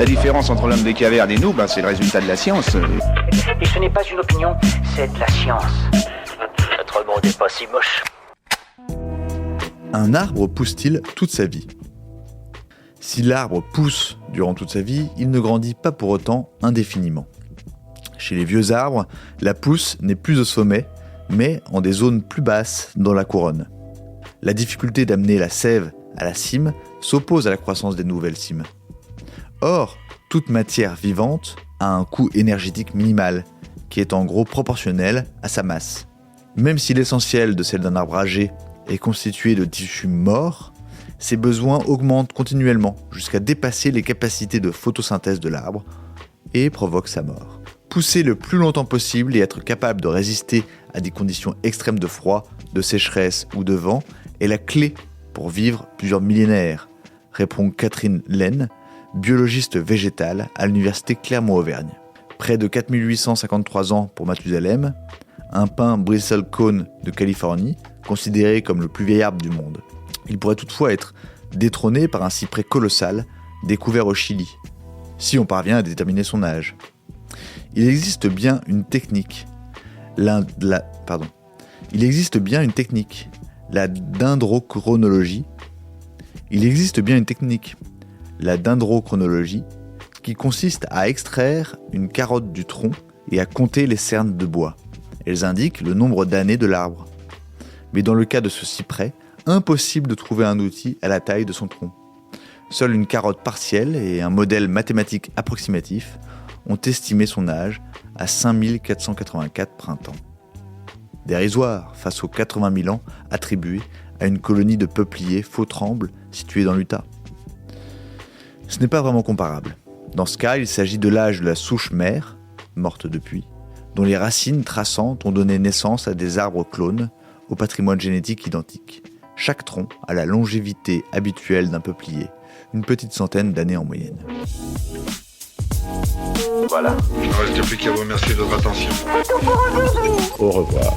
La différence entre l'homme des cavernes et nous, c'est le résultat de la science. Et ce n'est pas une opinion, c'est de la science. Notre monde n'est pas si moche. Un arbre pousse-t-il toute sa vie ? Si l'arbre pousse durant toute sa vie, il ne grandit pas pour autant indéfiniment. Chez les vieux arbres, la pousse n'est plus au sommet, mais en des zones plus basses dans la couronne. La difficulté d'amener la sève à la cime s'oppose à la croissance des nouvelles cimes. Or, toute matière vivante a un coût énergétique minimal, qui est en gros proportionnel à sa masse. Même si l'essentiel de celle d'un arbre âgé est constitué de tissus morts, ses besoins augmentent continuellement jusqu'à dépasser les capacités de photosynthèse de l'arbre et provoquent sa mort. Pousser le plus longtemps possible et être capable de résister à des conditions extrêmes de froid, de sécheresse ou de vent est la clé pour vivre plusieurs millénaires, répond Catherine Laine, biologiste végétale à l'université Clermont-Auvergne. Près de 4853 ans pour Mathusalem, un pin bristlecone de Californie, considéré comme le plus vieil arbre du monde. Il pourrait toutefois être détrôné par un cyprès colossal découvert au Chili, si on parvient à déterminer son âge. Il existe bien une technique, la dendrochronologie. La dendrochronologie, qui consiste à extraire une carotte du tronc et à compter les cernes de bois. Elles indiquent le nombre d'années de l'arbre. Mais dans le cas de ce cyprès, impossible de trouver un outil à la taille de son tronc. Seule une carotte partielle et un modèle mathématique approximatif ont estimé son âge à 5484 printemps. Dérisoire face aux 80 000 ans attribués à une colonie de peupliers faux-trembles située dans l'Utah. Ce n'est pas vraiment comparable. Dans ce cas, il s'agit de l'âge de la souche mère, morte depuis, dont les racines traçantes ont donné naissance à des arbres clones au patrimoine génétique identique. Chaque tronc a la longévité habituelle d'un peuplier, une petite centaine d'années en moyenne. Voilà. Il ne reste plus qu'à vous remercier de votre attention. Au revoir.